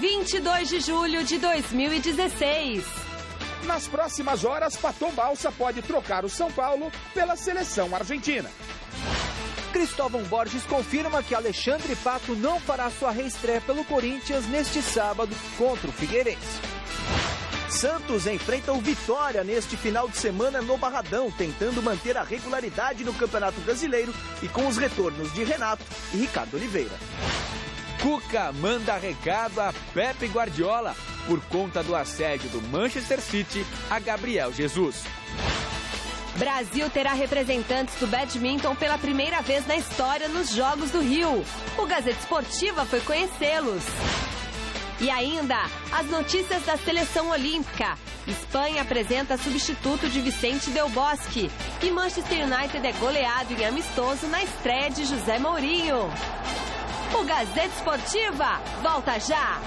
22 de julho de 2016. Nas próximas horas, Pato Balsa pode trocar o São Paulo pela seleção argentina. Cristóvão Borges confirma que Alexandre Pato não fará sua reestreia pelo Corinthians neste sábado contra o Figueirense. Santos enfrenta o Vitória neste final de semana no Barradão, tentando manter a regularidade no Campeonato Brasileiro e com os retornos de Renato e Ricardo Oliveira. Cuca manda recado a Pepe Guardiola por conta do assédio do Manchester City a Gabriel Jesus. Brasil terá representantes do badminton pela primeira vez na história nos Jogos do Rio. O Gazeta Esportiva foi conhecê-los. E ainda, as notícias da seleção olímpica. Espanha apresenta substituto de Vicente Del Bosque. E Manchester United é goleado em amistoso na estreia de José Mourinho. O Gazeta Esportiva volta já!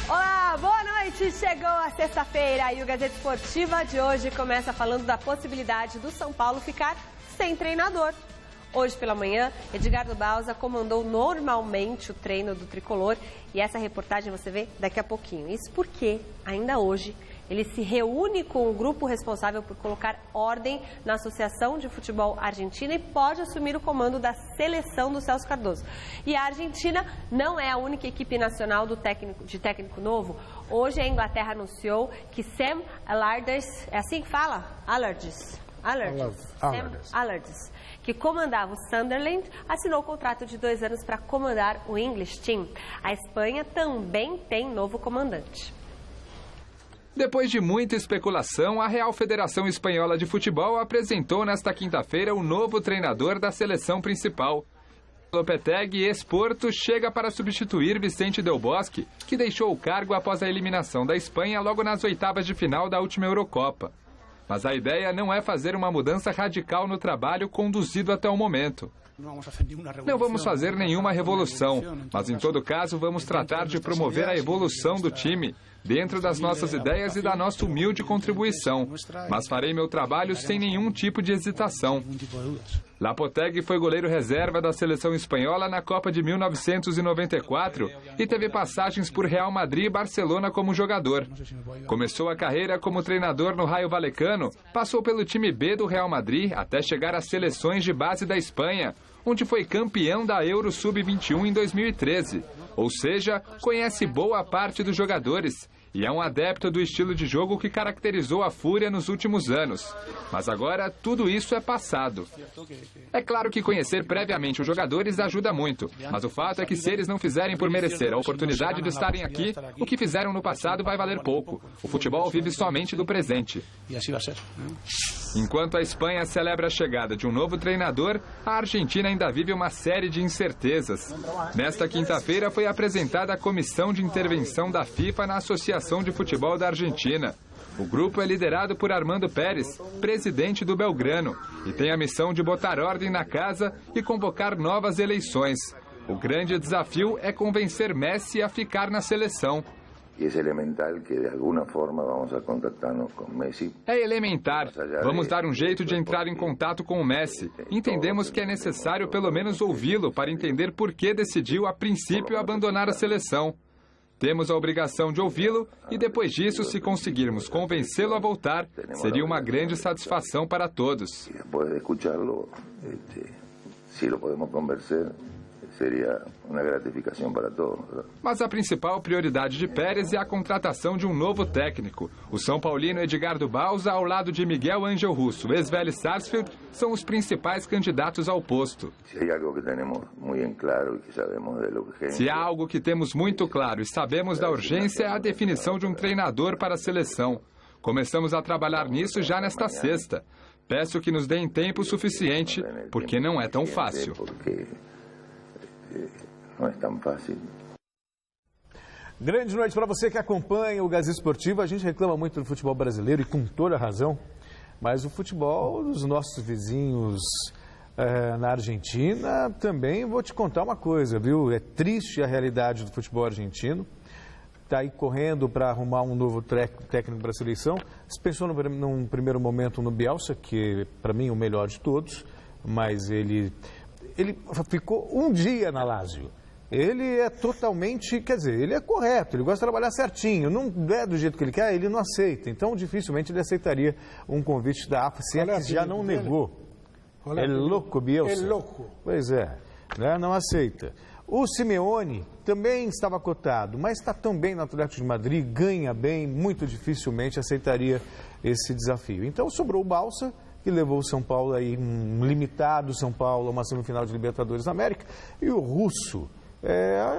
Olá, boa noite! Chegou a sexta-feira e o Gazeta Esportiva de hoje começa falando da possibilidade do São Paulo ficar sem treinador. Hoje pela manhã, Edgardo Bausa comandou normalmente o treino do tricolor e essa reportagem você vê daqui a pouquinho. Isso porque, ainda hoje, ele se reúne com o grupo responsável por colocar ordem na Associação de Futebol Argentina e pode assumir o comando da seleção do Celso Cardoso. E a Argentina não é a única equipe nacional de técnico novo. Hoje a Inglaterra anunciou que Sam Allardyce, é assim que fala? Allardyce, que comandava o Sunderland, assinou o contrato de 2 anos para comandar o English Team. A Espanha também tem novo comandante. Depois de muita especulação, a Real Federação Espanhola de Futebol apresentou nesta quinta-feira o novo treinador da seleção principal. Lopetegui, ex-Porto, chega para substituir Vicente Del Bosque, que deixou o cargo após a eliminação da Espanha logo nas oitavas de final da última Eurocopa. Mas a ideia não é fazer uma mudança radical no trabalho conduzido até o momento. Não vamos fazer nenhuma revolução, mas em todo caso vamos tratar de promover a evolução do time, dentro das nossas ideias e da nossa humilde contribuição. Mas farei meu trabalho sem nenhum tipo de hesitação. Lopetegui foi goleiro reserva da seleção espanhola na Copa de 1994 e teve passagens por Real Madrid e Barcelona como jogador. Começou a carreira como treinador no Rayo Vallecano, passou pelo time B do Real Madrid até chegar às seleções de base da Espanha, onde foi campeão da Euro Sub-21 em 2013. Ou seja, conhece boa parte dos jogadores e é um adepto do estilo de jogo que caracterizou a Fúria nos últimos anos. Mas agora tudo isso é passado. É claro que conhecer previamente os jogadores ajuda muito, mas o fato é que se eles não fizerem por merecer a oportunidade de estarem aqui, o que fizeram no passado vai valer pouco. O futebol vive somente do presente. Enquanto a Espanha celebra a chegada de um novo treinador, a Argentina ainda vive uma série de incertezas. Nesta quinta-feira foi apresentada a Comissão de Intervenção da FIFA na Associação de Futebol da Argentina. O grupo é liderado por Armando Pérez, presidente do Belgrano, e tem a missão de botar ordem na casa e convocar novas eleições. O grande desafio é convencer Messi a ficar na seleção. É elementar que de alguma forma vamos a contactar-nos com Messi. É elementar. Vamos dar um jeito de entrar em contato com o Messi. Entendemos que é necessário pelo menos ouvi-lo para entender por que decidiu a princípio abandonar a seleção. Temos a obrigação de ouvi-lo e depois disso, se conseguirmos convencê-lo a voltar, seria uma grande satisfação para todos. E depois de escutá-lo, se lo podemos convencer, seria uma gratificação para todos. Mas a principal prioridade de Pérez é a contratação de um novo técnico. O São Paulino Edgardo Bausa, ao lado de Miguel Ángel Russo, ex-Vélez Sarsfield, são os principais candidatos ao posto. Se há algo que temos muito claro e sabemos da urgência, é a definição de um treinador para a seleção. Começamos a trabalhar nisso já nesta sexta. Peço que nos deem tempo suficiente, porque não é tão fácil. Não é tão fácil. Grande noite para você que acompanha o Gazeta Esportivo. A gente reclama muito do futebol brasileiro e com toda razão, mas o futebol dos nossos vizinhos na Argentina também, vou te contar uma coisa, viu? É triste a realidade do futebol argentino. Está aí correndo para arrumar um novo técnico para a seleção. Se pensou num primeiro momento no Bielsa, que para mim é o melhor de todos. mas ele ficou um dia na Lazio. Ele é totalmente, quer dizer, ele é correto, ele gosta de trabalhar certinho, não é do jeito que ele quer, ele não aceita. Então, dificilmente ele aceitaria um convite da AFA, se é que já não negou. É louco, Bielsa. É louco. Pois é, né? Não aceita. O Simeone também estava cotado, mas está tão bem no Atlético de Madrid, ganha bem, muito dificilmente aceitaria esse desafio. Então, sobrou o Balsa, que levou o São Paulo aí, um limitado São Paulo, a uma semifinal de Libertadores da América, e o Russo,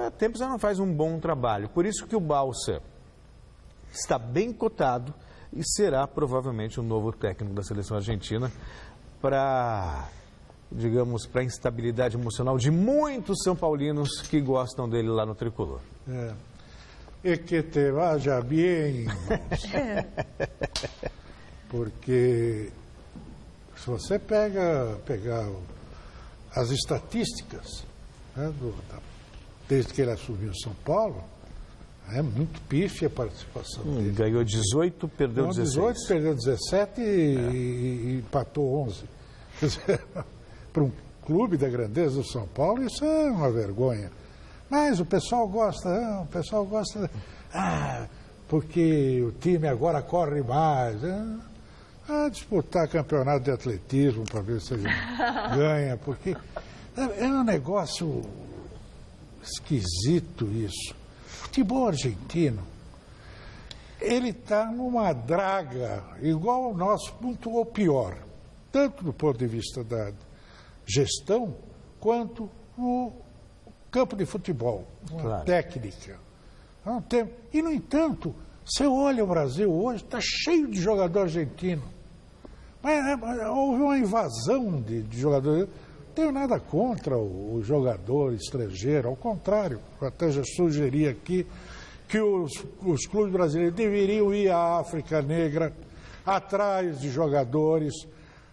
há tempos já não faz um bom trabalho. Por isso que o Balsa está bem cotado e será provavelmente o novo técnico da seleção argentina para, digamos, para a instabilidade emocional de muitos são paulinos que gostam dele lá no Tricolor. E que te vaya bem, porque se você pegar as estatísticas, né, desde que ele assumiu São Paulo, é muito pífia a participação dele. Ganhou 18, perdeu 16. 18, perdeu 17 e empatou 11. Quer dizer, para um clube da grandeza do São Paulo, isso é uma vergonha. Mas o pessoal gosta, porque o time agora corre mais. Disputar campeonato de atletismo para ver se ele ganha, porque é um negócio esquisito isso. O futebol argentino, ele está numa draga igual ao nosso, muito ou pior, tanto do ponto de vista da gestão, quanto no campo de futebol, uma técnica. E, no entanto, você olha o Brasil hoje, está cheio de jogador argentino. Mas houve uma invasão de jogadores. Não tenho nada contra o jogador estrangeiro, ao contrário, eu até já sugeri aqui que os clubes brasileiros deveriam ir à África Negra, atrás de jogadores,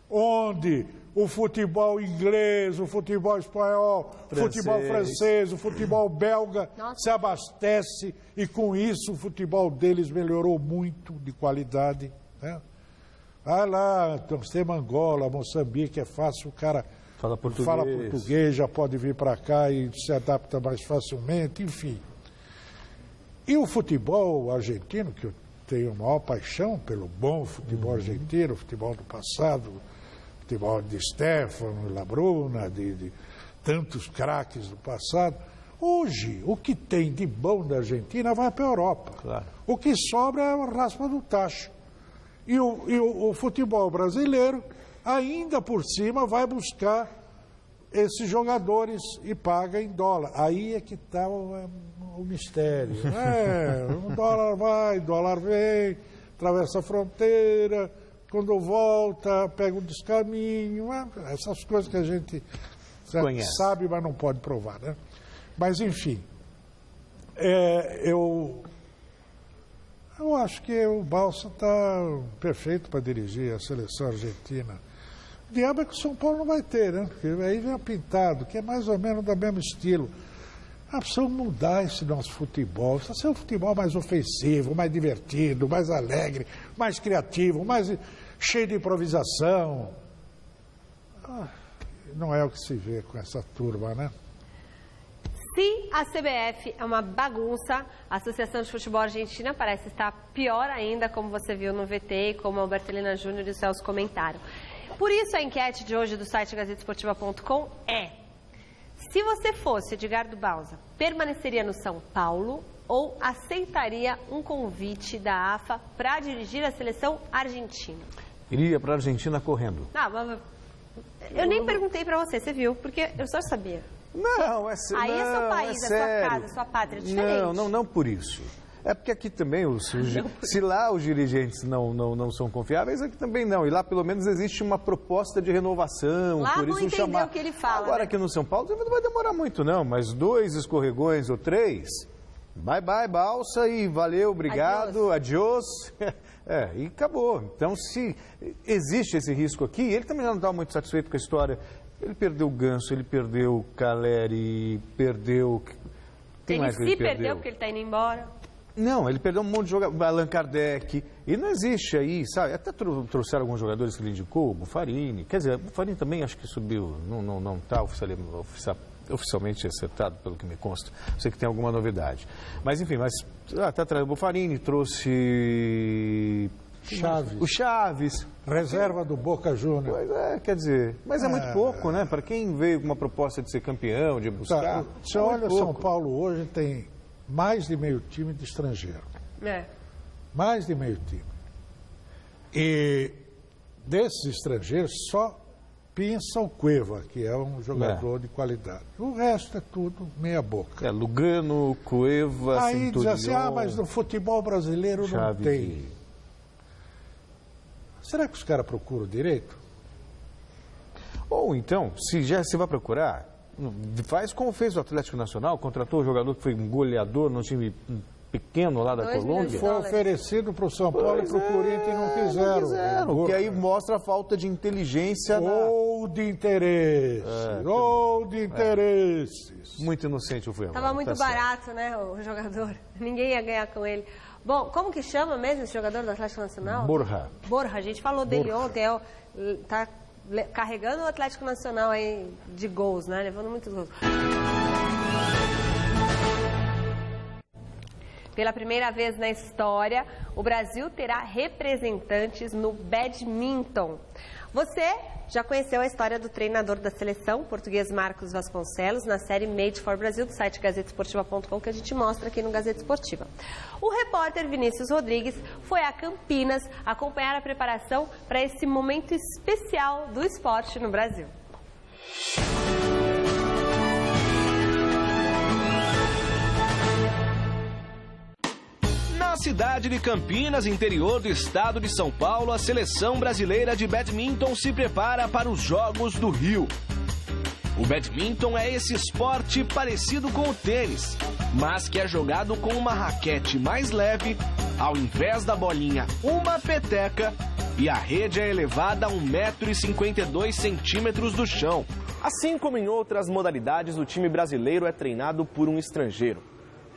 onde o futebol inglês, o futebol espanhol, o futebol francês, o futebol belga se abastece e com isso o futebol deles melhorou muito de qualidade, né? Vai lá, nós temos Angola, Moçambique, é fácil, o cara fala português, já pode vir para cá e se adapta mais facilmente, enfim. E o futebol argentino, que eu tenho a maior paixão pelo bom futebol argentino, futebol do passado, futebol de Stefano, Labruna, de tantos craques do passado. Hoje, o que tem de bom da Argentina vai para a Europa. Claro. O que sobra é a raspa do tacho. E o futebol brasileiro, ainda por cima, vai buscar esses jogadores e paga em dólar. Aí é que está o mistério. O dólar vai, dólar vem, atravessa a fronteira, quando volta, pega um descaminho, essas coisas que a gente sabe, mas não pode provar, né? Mas, enfim, eu acho que o Balsa está perfeito para dirigir a seleção argentina. O diabo é que o São Paulo não vai ter, né? Porque aí vem o Pintado, que é mais ou menos do mesmo estilo. Precisamos mudar esse nosso futebol. Precisa ser um futebol mais ofensivo, mais divertido, mais alegre, mais criativo, mais cheio de improvisação. Não é o que se vê com essa turma, né? Se a CBF é uma bagunça, a Associação de Futebol Argentina parece estar pior ainda, como você viu no VT, como a Albertelina Júnior e o Celso comentaram. Por isso a enquete de hoje do site gazetesportiva.com é: se você fosse Edgardo Balsa, permaneceria no São Paulo ou aceitaria um convite da AFA para dirigir a seleção argentina? Iria para a Argentina correndo. Eu nem perguntei para você, você viu, porque eu só sabia. Não, é sério. Aí é seu país, é sua casa, sua pátria, é diferente. Não por isso. É porque aqui também, se lá os dirigentes não são confiáveis, aqui também não. E lá, pelo menos, existe uma proposta de renovação. Lá por não isso entendeu o que ele fala. Agora, aqui no São Paulo, não vai demorar muito, não. Mas 2 escorregões ou 3, bye, Balsa, e valeu, obrigado, adiós. E acabou. Então, se existe esse risco aqui, ele também já não estava muito satisfeito com a história. Ele perdeu o Ganso, ele perdeu o Caleri, perdeu... Ele se perdeu porque ele está indo embora. Não, ele perdeu um monte de jogadores, Allan Kardec, e não existe aí, sabe? Até trouxeram alguns jogadores que ele indicou, o Buffarini, quer dizer, o Buffarini também acho que subiu, não está oficialmente acertado, pelo que me consta. Sei que tem alguma novidade. Mas, enfim, tá atrás do Buffarini, trouxe... Chaves. O Chaves. Reserva do Boca Juniors. Pois é, quer dizer, mas é muito pouco, né? Para quem veio com uma proposta de ser campeão, de buscar... Você olha, o São Paulo hoje tem mais de meio time de estrangeiro. Mais de meio time. E desses estrangeiros, só pinça o Cueva, que é um jogador de qualidade. O resto é tudo meia boca. Lugano, Cueva, Aí Centurion, diz assim, mas no futebol brasileiro não tem. Será que os caras procuram direito? Ou então, se vai procurar, faz como fez o Atlético Nacional, contratou um jogador que foi um goleador num time pequeno lá da Colômbia. Foi oferecido para o São Paulo e para o Corinthians e não quiseram. Que aí mostra a falta de inteligência. Ou de interesse. Ou de interesses. Muito inocente o Fuema. Tava muito barato, né, o jogador. Ninguém ia ganhar com ele. Bom, como que chama mesmo esse jogador do Atlético Nacional? Borja. A gente falou dele ontem. Tá carregando o Atlético Nacional aí de gols, né? Levando muitos gols. Pela primeira vez na história, o Brasil terá representantes no badminton. Você já conheceu a história do treinador da seleção, português Marcos Vasconcelos, na série Made for Brasil, do site gazetesportiva.com, que a gente mostra aqui no Gazeta Esportiva. O repórter Vinícius Rodrigues foi a Campinas acompanhar a preparação para esse momento especial do esporte no Brasil. Na cidade de Campinas, interior do estado de São Paulo, a seleção brasileira de badminton se prepara para os Jogos do Rio. O badminton é esse esporte parecido com o tênis, mas que é jogado com uma raquete mais leve, ao invés da bolinha, uma peteca, e a rede é elevada a 1,52 m do chão. Assim como em outras modalidades, o time brasileiro é treinado por um estrangeiro.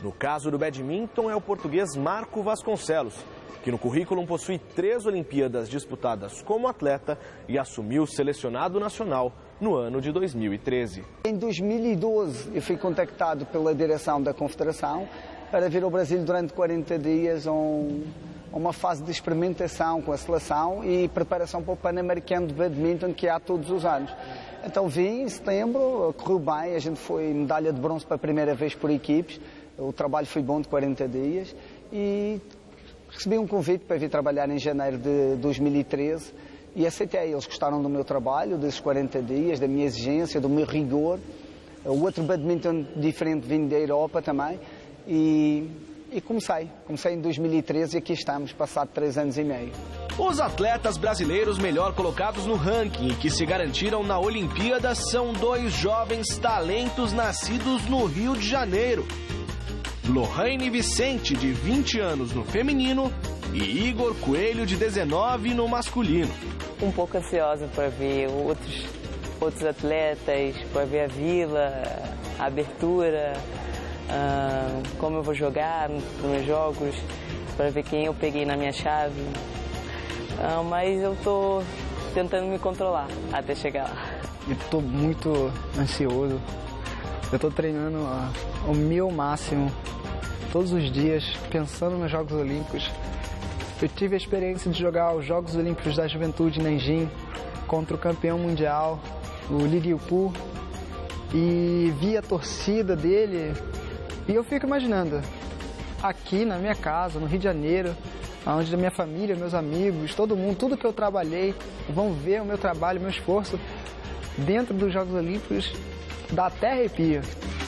No caso do badminton, é o português Marco Vasconcelos, que no currículo possui 3 Olimpíadas disputadas como atleta e assumiu o selecionado nacional no ano de 2013. Em 2012, eu fui contactado pela direção da Confederação para vir ao Brasil durante 40 dias a uma fase de experimentação com a seleção e preparação para o Pan-Americano de Badminton, que há todos os anos. Então vim em setembro, correu bem, a gente foi medalha de bronze para a primeira vez por equipes. O trabalho foi bom de 40 dias e recebi um convite para vir trabalhar em janeiro de 2013 e aceitei. Eles gostaram do meu trabalho, desses 40 dias, da minha exigência, do meu rigor. O outro badminton diferente vindo da Europa também e comecei em 2013 e aqui estamos, passado 3 anos e meio. Os atletas brasileiros melhor colocados no ranking e que se garantiram na Olimpíada são 2 jovens talentos nascidos no Rio de Janeiro. Lohane Vicente, de 20 anos no feminino, e Igor Coelho, de 19 no masculino. Um pouco ansiosa para ver outros atletas, para ver a vila, a abertura, como eu vou jogar nos meus jogos, para ver quem eu peguei na minha chave. Mas eu estou tentando me controlar até chegar lá. Eu estou muito ansioso. Eu estou treinando o meu máximo, todos os dias, pensando nos Jogos Olímpicos. Eu tive a experiência de jogar os Jogos Olímpicos da Juventude em Nanjing contra o campeão mundial, o Li Yupu, e vi a torcida dele. E eu fico imaginando, aqui na minha casa, no Rio de Janeiro, onde a minha família, meus amigos, todo mundo, tudo que eu trabalhei, vão ver o meu trabalho, o meu esforço dentro dos Jogos Olímpicos. Dá até arrepio.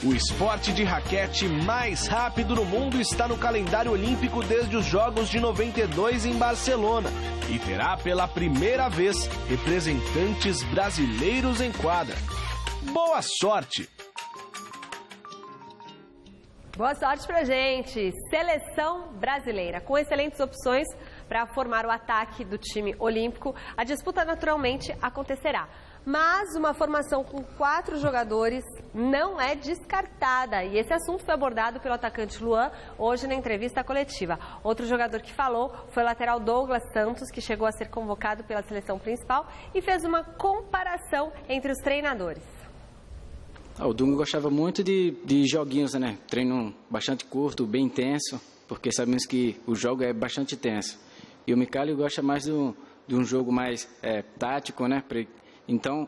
O esporte de raquete mais rápido no mundo está no calendário olímpico desde os Jogos de 92 em Barcelona e terá pela primeira vez representantes brasileiros em quadra. Boa sorte! Boa sorte pra gente! Seleção brasileira, com excelentes opções para formar o ataque do time olímpico. A disputa naturalmente acontecerá. Mas uma formação com 4 jogadores não é descartada. E esse assunto foi abordado pelo atacante Luan hoje na entrevista coletiva. Outro jogador que falou foi o lateral Douglas Santos, que chegou a ser convocado pela seleção principal e fez uma comparação entre os treinadores. O Dunga gostava muito de joguinhos, né? Treino bastante curto, bem intenso, porque sabemos que o jogo é bastante tenso. E o Micali gosta mais de um jogo mais tático, né? Então,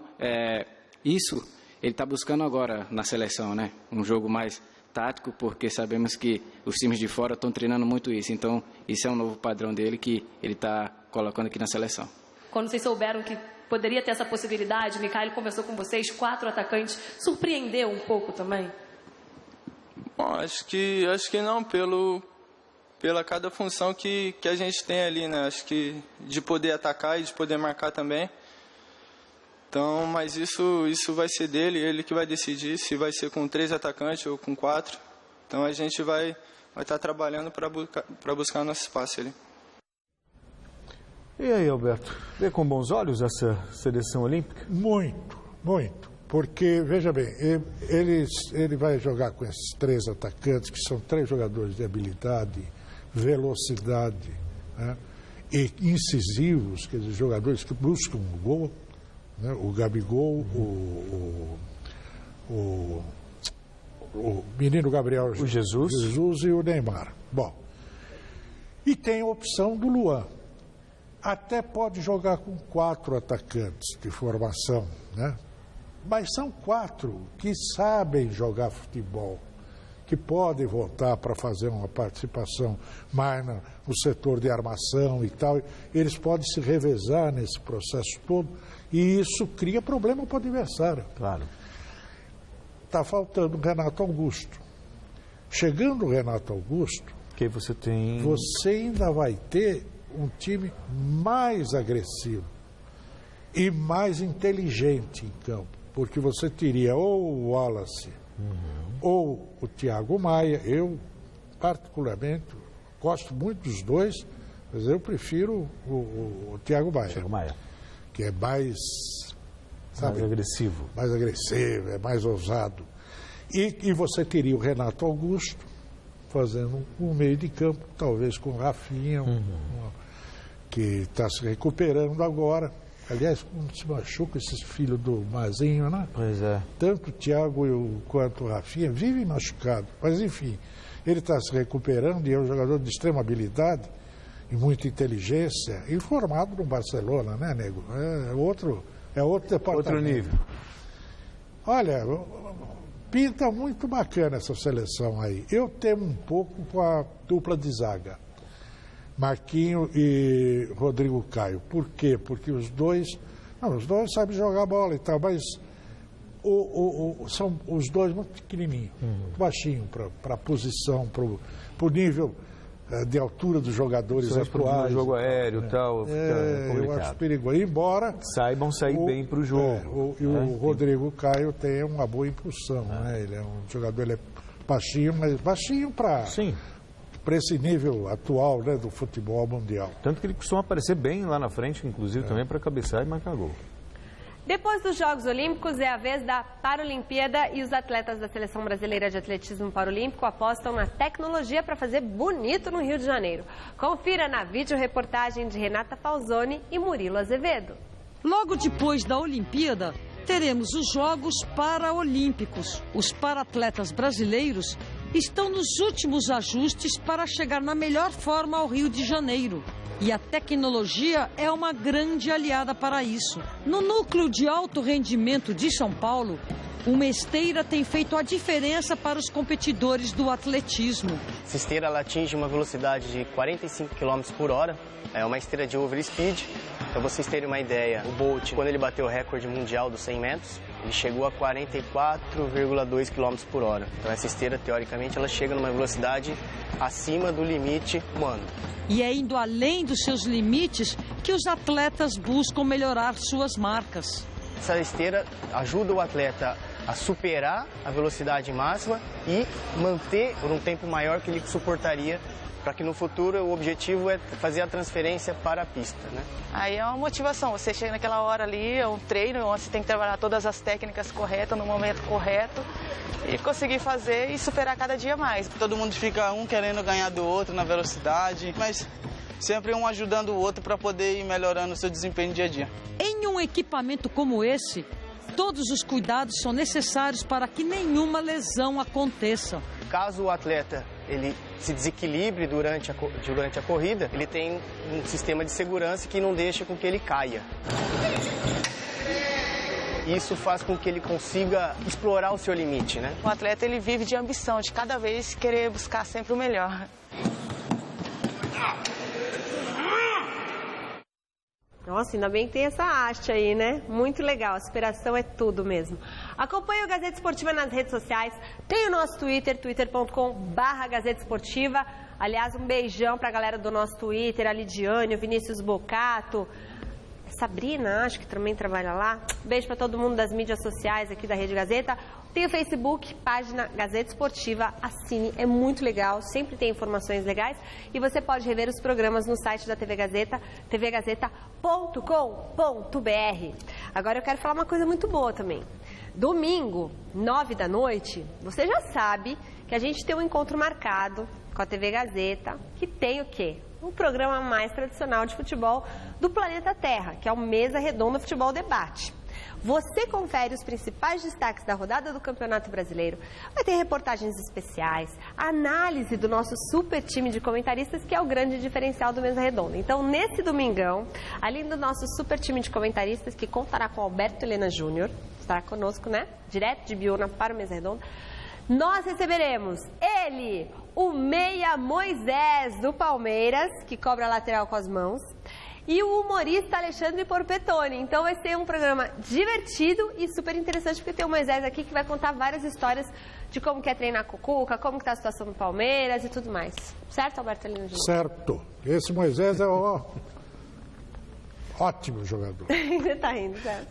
isso ele está buscando agora na seleção, né? Um jogo mais tático, porque sabemos que os times de fora estão treinando muito isso. Então, isso é um novo padrão dele que ele está colocando aqui na seleção. Quando vocês souberam que poderia ter essa possibilidade, o Micali conversou com vocês, 4 atacantes, surpreendeu um pouco também? Bom, acho que não, pela cada função que a gente tem ali, né? Acho que de poder atacar e de poder marcar também. Então, mas isso vai ser dele, ele que vai decidir se vai ser com 3 atacantes ou com 4. Então a gente vai estar trabalhando para buscar nosso espaço ali. E aí, Alberto, vê com bons olhos essa seleção olímpica? Muito, muito. Porque, veja bem, ele vai jogar com esses 3 atacantes, que são 3 jogadores de habilidade, velocidade, né? E incisivos, quer dizer, jogadores que buscam o gol, né? O Gabigol, o menino Gabriel Jesus e o Neymar. Bom, e tem a opção do Luan. Até pode jogar com 4 atacantes de formação, né? Mas são 4 que sabem jogar futebol, que podem voltar para fazer uma participação mais no setor de armação e tal. Eles podem se revezar nesse processo todo e isso cria problema para o adversário. Claro. Está faltando o Renato Augusto. Chegando o Renato Augusto, que você ainda vai ter um time mais agressivo e mais inteligente em campo, porque você teria ou o Wallace ou o Thiago Maia. Eu, particularmente, gosto muito dos dois, mas eu prefiro o Thiago Maia, que é mais agressivo. Mais agressivo, é mais ousado. E você teria o Renato Augusto fazendo um meio de campo, talvez com o Rafinha, que está se recuperando agora. Aliás, quando se machuca esse filho do Mazinho, né? Pois é. Tanto o Thiago quanto o Rafinha vivem machucados. Mas, enfim, ele está se recuperando e é um jogador de extrema habilidade e muita inteligência, e formado no Barcelona, né, nego? É outro departamento. Outro nível. Olha, pinta muito bacana essa seleção aí. Eu temo um pouco com a dupla de zaga, Marquinho e Rodrigo Caio. Por quê? Porque os dois sabem jogar bola e tal, mas são os dois muito pequenininhos, muito baixinhos para a posição, para o nível de altura dos jogadores atuais. Jogo aéreo e tal, eu acho perigoso. Embora saibam sair bem para o jogo. O Rodrigo Caio tem uma boa impulsão, né? Ele é um jogador, ele é baixinho, mas baixinho para esse nível atual, né, do futebol mundial. Tanto que ele costuma aparecer bem lá na frente, inclusive também para cabecear e marcar gol. Depois dos Jogos Olímpicos, é a vez da Paralimpíada e os atletas da Seleção Brasileira de Atletismo Paralímpico apostam na tecnologia para fazer bonito no Rio de Janeiro. Confira na videoreportagem de Renata Falzoni e Murilo Azevedo. Logo depois da Olimpíada, teremos os Jogos Paralímpicos. Os paratletas brasileiros estão nos últimos ajustes para chegar na melhor forma ao Rio de Janeiro. E a tecnologia é uma grande aliada para isso. No núcleo de alto rendimento de São Paulo, uma esteira tem feito a diferença para os competidores do atletismo. Essa esteira ela atinge uma velocidade de 45 km por hora. É uma esteira de overspeed. Para vocês terem uma ideia, o Bolt, quando ele bateu o recorde mundial dos 100 metros, ele chegou a 44,2 km por hora. Então essa esteira, teoricamente, ela chega numa velocidade acima do limite humano. E é indo além dos seus limites que os atletas buscam melhorar suas marcas. Essa esteira ajuda o atleta a superar a velocidade máxima e manter por um tempo maior que ele suportaria para que no futuro o objetivo é fazer a transferência para a pista, né? Aí é uma motivação, você chega naquela hora ali, é um treino onde você tem que trabalhar todas as técnicas corretas, no momento correto, e conseguir fazer e superar cada dia mais. Todo mundo fica um querendo ganhar do outro na velocidade, mas sempre um ajudando o outro para poder ir melhorando o seu desempenho dia a dia. Em um equipamento como esse, todos os cuidados são necessários para que nenhuma lesão aconteça. Caso o atleta ele se desequilibre durante a corrida, ele tem um sistema de segurança que não deixa com que ele caia. Isso faz com que ele consiga explorar o seu limite, né? O atleta ele vive de ambição, de cada vez querer buscar sempre o melhor. Nossa, ainda bem que tem essa haste aí, né? Muito legal, a superação é tudo mesmo. Acompanhe o Gazeta Esportiva nas redes sociais, tem o nosso Twitter, twitter.com/Gazeta Esportiva. Aliás, um beijão pra galera do nosso Twitter, a Lidiane, o Vinícius Bocato, Sabrina, acho que também trabalha lá. Beijo pra todo mundo das mídias sociais aqui da Rede Gazeta. Tem o Facebook, página Gazeta Esportiva, assine, é muito legal, sempre tem informações legais. E você pode rever os programas no site da TV Gazeta, tvgazeta.com.br. Agora eu quero falar uma coisa muito boa também. Domingo, 9 da noite, você já sabe que a gente tem um encontro marcado com a TV Gazeta, que tem o quê? O programa mais tradicional de futebol do planeta Terra, que é o Mesa Redonda Futebol Debate. Você confere os principais destaques da rodada do Campeonato Brasileiro. Vai ter reportagens especiais, análise do nosso super time de comentaristas, que é o grande diferencial do Mesa Redonda. Então, nesse domingão, além do nosso super time de comentaristas, que contará com Alberto Helena Júnior, estará conosco, né? Direto de Biúna para o Mesa Redonda. Nós receberemos ele, o meia Moisés do Palmeiras, que cobra a lateral com as mãos, e o humorista Alexandre Porpetone. Então vai ser um programa divertido e super interessante, porque tem o Moisés aqui que vai contar várias histórias de como que é treinar com o Cuca, como que está a situação do Palmeiras e tudo mais. Certo, Alberto Helena Júnior? Certo. Esse Moisés é ótimo jogador. Você está rindo, certo?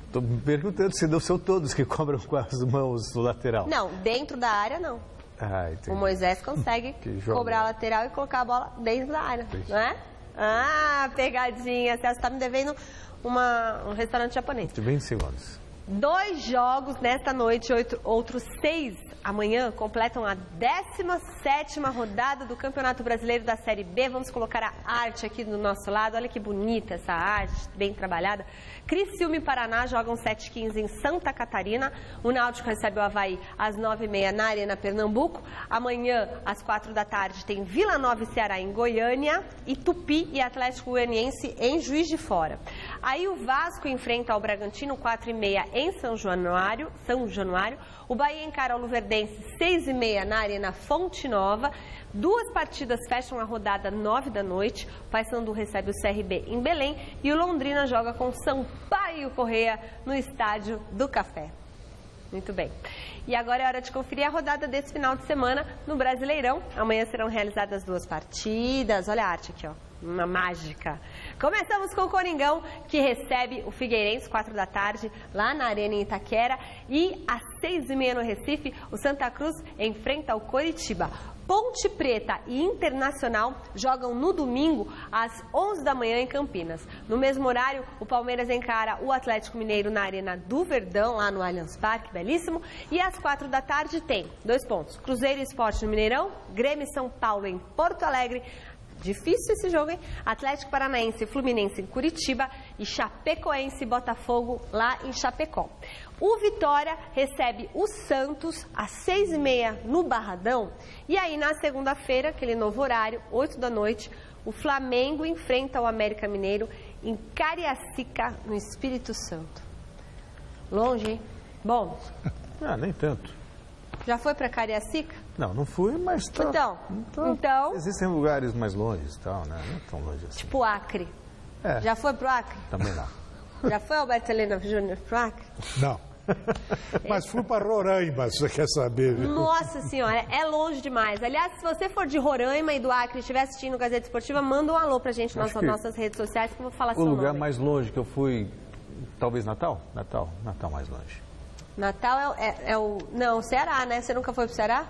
Estou me perguntando se não são todos que cobram com as mãos do lateral. Não, dentro da área não. Ah, entendi. O Moisés consegue cobrar a lateral e colocar a bola dentro da área, não é? Ah, pegadinha. Você está me devendo um restaurante japonês. De 20 segundos. 2 jogos nesta noite, outros 6 amanhã, completam a 17ª rodada do Campeonato Brasileiro da Série B. Vamos colocar a arte aqui do nosso lado. Olha que bonita essa arte, bem trabalhada. Criciúma e Paraná jogam 7h15 em Santa Catarina. O Náutico recebe o Avaí às 9h30 na Arena Pernambuco. Amanhã, às 4 da tarde, tem Vila Nova e Ceará em Goiânia. E Tupi e Atlético Goianiense em Juiz de Fora. Aí o Vasco enfrenta o Bragantino 4h30 em São Januário. O Bahia encara o Luverdense 6h30 na Arena Fonte Nova. 2 partidas fecham a rodada 9 da noite. O Paysandu recebe o CRB em Belém e o Londrina joga com Sampaio Corrêa no Estádio do Café. Muito bem. E agora é hora de conferir a rodada desse final de semana no Brasileirão. Amanhã serão realizadas 2 partidas. Olha a arte aqui, ó. Uma mágica. Começamos com o Coringão, que recebe o Figueirense, 4 da tarde, lá na Arena em Itaquera. E às 6h30 no Recife, o Santa Cruz enfrenta o Coritiba. Ponte Preta e Internacional jogam no domingo às 11 da manhã em Campinas. No mesmo horário, o Palmeiras encara o Atlético Mineiro na Arena do Verdão, lá no Allianz Parque, belíssimo. E às 4 da tarde tem 2 pontos. Cruzeiro e Sport no Mineirão, Grêmio e São Paulo em Porto Alegre. Difícil esse jogo, hein? Atlético Paranaense e Fluminense em Curitiba e Chapecoense e Botafogo lá em Chapecó. O Vitória recebe o Santos às 6h30 no Barradão. E aí na segunda-feira, aquele novo horário, 8 da noite, o Flamengo enfrenta o América Mineiro em Cariacica, no Espírito Santo. Longe, hein? Bom. Nem tanto. Já foi para Cariacica? Não fui, mas tá. Então. Existem lugares mais longe e tal, né? Não tão longe assim. Tipo Acre. É. Já foi pro Acre? Também não. Já foi Alberto Helena Júnior pro Acre? Não. Mas fui para Roraima, se você quer saber. Viu? Nossa Senhora, é longe demais. Aliás, se você for de Roraima e do Acre e estiver assistindo o Gazeta Esportiva, manda um alô pra gente nas nossas redes sociais que eu vou falar seu nome. O lugar mais longe que eu fui, talvez Natal? Natal mais longe. Natal é o... Não, Ceará, né? Você nunca foi pro Ceará?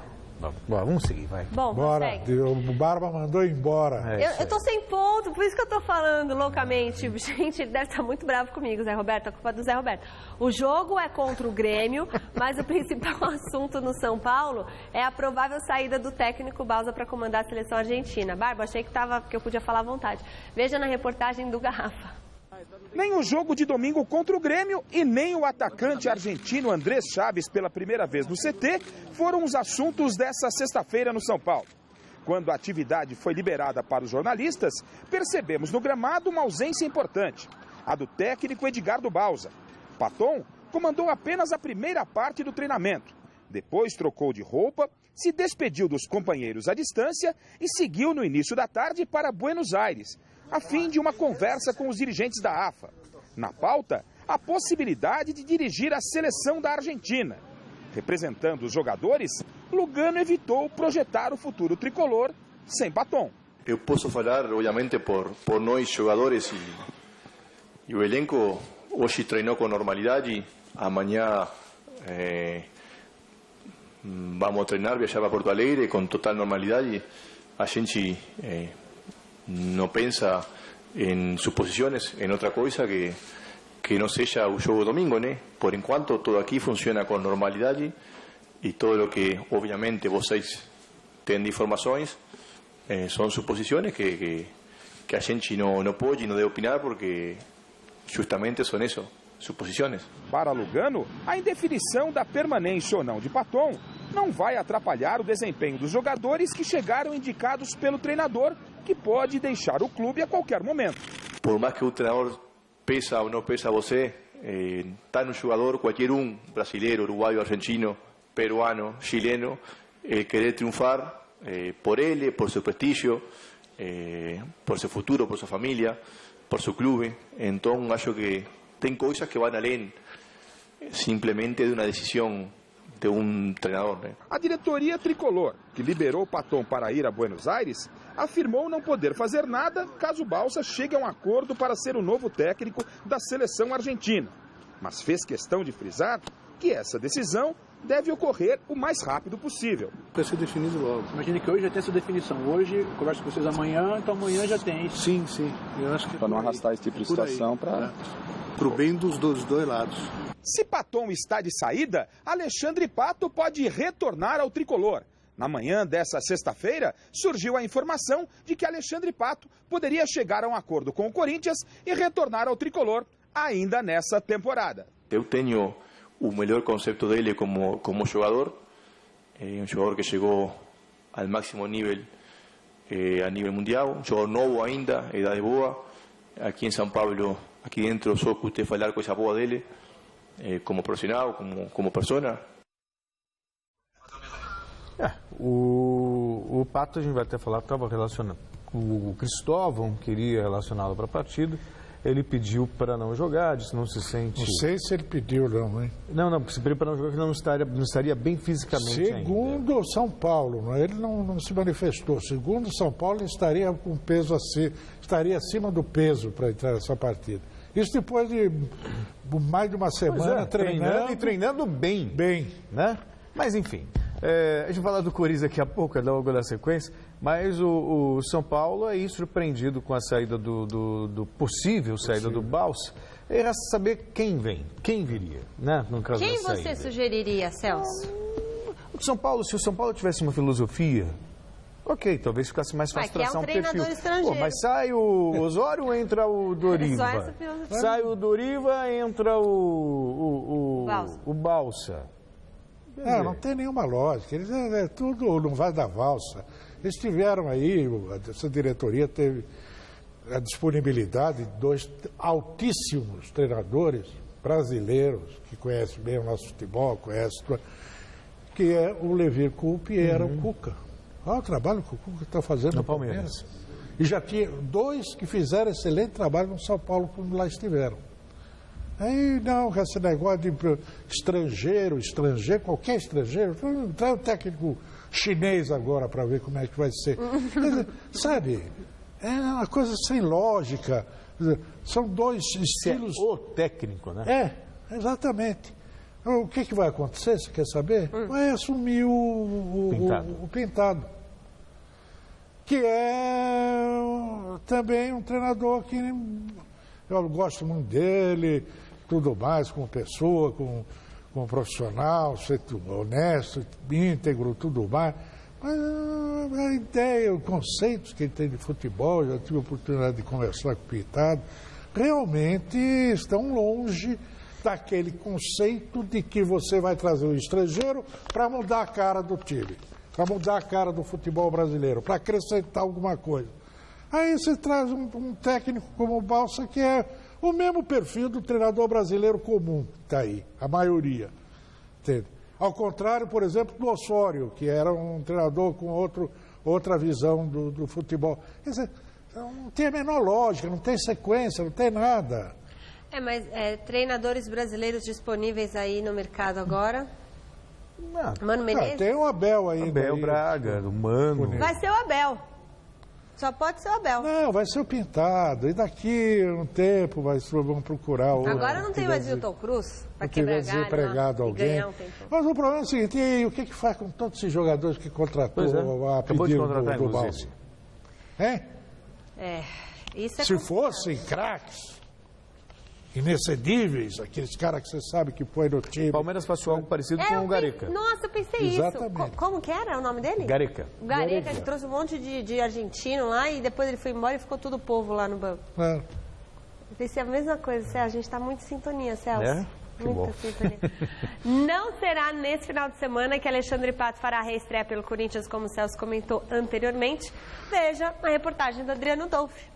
Vamos seguir, vai. Bom, Bora, segue. o Barba mandou embora. Eu tô sem ponto, por isso que eu tô falando loucamente. Gente, ele deve estar muito bravo comigo, Zé Roberto, a culpa é do Zé Roberto. O jogo é contra o Grêmio, mas o principal assunto no São Paulo é a provável saída do técnico Bausa para comandar a seleção argentina. Barba, achei que eu podia falar à vontade. Veja na reportagem do Garrafa. Nem o jogo de domingo contra o Grêmio e nem o atacante argentino Andrés Chaves pela primeira vez no CT foram os assuntos dessa sexta-feira no São Paulo. Quando a atividade foi liberada para os jornalistas, percebemos no gramado uma ausência importante, a do técnico Edgardo Bausa. Paton comandou apenas a primeira parte do treinamento. Depois trocou de roupa, se despediu dos companheiros à distância e seguiu no início da tarde para Buenos Aires, a fim de uma conversa com os dirigentes da AFA. Na pauta, a possibilidade de dirigir a seleção da Argentina. Representando os jogadores, Lugano evitou projetar o futuro tricolor sem Paton. Eu posso falar, obviamente, por nós jogadores e o elenco hoje treinou com normalidade. Amanhã vamos treinar, viajar para Porto Alegre com total normalidade. A gente no pensa en suposiciones, en otra cosa que no seja o jogo domingo, né? Por enquanto, todo aqui funciona com normalidade e todo o que, obviamente, vocês têm de informações são suposições que a gente não pode e não deve opinar porque justamente são isso, suposições. Para Lugano, a indefinição da permanência ou não de Paton não vai atrapalhar o desempenho dos jogadores que chegaram indicados pelo treinador, que pode deixar o clube a qualquer momento. Por mais que o treinador pesa ou não pesa você, está no jogador, qualquer brasileiro, uruguaio, argentino, peruano, chileno, querer triunfar por ele, por seu prestígio, por seu futuro, por sua família, por seu clube. Então, acho que tem coisas que vão além simplesmente de uma decisão de um treinador, né? A diretoria tricolor, que liberou Paton para ir a Buenos Aires, afirmou não poder fazer nada caso Bausa chegue a um acordo para ser o novo técnico da seleção argentina. Mas fez questão de frisar que essa decisão deve ocorrer o mais rápido possível. Para ser definido logo. Imagine que hoje já tem essa definição. Hoje, eu converso com vocês amanhã, então amanhã já tem. Sim. Eu acho que para não arrastar esse tipo de situação, para o bem dos dois lados. Se Paton está de saída, Alexandre Pato pode retornar ao tricolor. Na manhã dessa sexta-feira, surgiu a informação de que Alexandre Pato poderia chegar a um acordo com o Corinthians e retornar ao tricolor ainda nessa temporada. Eu tenho o melhor conceito dele como jogador, um jogador que chegou ao máximo nível a nível mundial, um jogador novo ainda, idade boa, aqui em São Paulo, aqui dentro só escutei falar coisa boa dele, como profissional, como persona. O Pato, a gente vai até falar, estava relacionando. O Cristóvão queria relacioná-lo para a partida. Ele pediu para não jogar, disse não se sente... Não sei se ele pediu não, hein? Não, se pediu para não jogar, que não estaria bem fisicamente Segundo ainda. São Paulo, ele não se manifestou. Segundo São Paulo, ele estaria com peso assim, estaria acima do peso para entrar nessa partida. Isso depois de mais de uma semana treinando bem. Né? Mas, enfim, a gente vai falar do Corinthians daqui a pouco, logo na sequência, mas o São Paulo é surpreendido com a saída do possível saída do Bausa. E resta saber quem vem, quem viria, né? No caso quem da você saída. sugeriria, Celso? São Paulo, se o São Paulo tivesse uma filosofia, ok, talvez ficasse mais fácil traçar um perfil. Mas sai o Osório, entra o Doriva. Sai o Doriva, entra o Bausa. Não tem nenhuma lógica. Eles tudo não vai dar valsa. Eles tiveram aí, essa diretoria teve a disponibilidade de dois altíssimos treinadores brasileiros que conhecem bem o nosso futebol, que é o Levir Coupe e era o Cuca. Olha o trabalho que o Cuca está fazendo no Palmeiras. E já tinha dois que fizeram excelente trabalho no São Paulo quando lá estiveram. Aí não, esse negócio de estrangeiro, qualquer estrangeiro, traz um técnico chinês agora para ver como é que vai ser. Sabe, é uma coisa sem lógica. São dois estilos. O técnico, né? Exatamente. O que vai acontecer, você quer saber? Vai assumir o Pintado. Que é também um treinador que eu gosto muito dele, tudo mais, como pessoa, como profissional, ser honesto, íntegro, tudo mais. Mas a ideia, os conceitos que ele tem de futebol, já tive a oportunidade de conversar com o Pintado, realmente estão longe daquele conceito de que você vai trazer um estrangeiro para mudar a cara do time, para mudar a cara do futebol brasileiro, para acrescentar alguma coisa. Aí você traz um técnico como o Balsa, que é o mesmo perfil do treinador brasileiro comum, que está aí, a maioria. Entende? Ao contrário, por exemplo, do Osório, que era um treinador com outra visão do futebol. Quer dizer, não tem a menor lógica, não tem sequência, não tem nada. Mas treinadores brasileiros disponíveis aí no mercado agora? Mano Menezes? Tem o Abel aí. Abel Braga, o Mano. Vai ser o Abel. Só pode ser o Abel. Não, vai ser o Pintado. E daqui a um tempo vamos procurar outro. Agora não tem mais Wilton Cruz para quebrar desempregado alguém. Mas o problema é o seguinte, e aí, o que faz com todos esses jogadores que contratou a pedido do Balsa? Isso é Se fossem craques inexcedíveis, aqueles caras que você sabe que põe no time. O Palmeiras passou algo parecido com o Gareca. Nossa, eu pensei Exatamente. isso. Como que era o nome dele? Gareca. O Gareca, ele trouxe um monte de argentino lá e depois ele foi embora e ficou todo o povo lá no banco. Eu pensei a mesma coisa, Celso. A gente está muito em sintonia, Celso. Muita sintonia. Não será nesse final de semana que Alexandre Pato fará a reestreia pelo Corinthians, como o Celso comentou anteriormente. Veja a reportagem do Adriano Dolfi.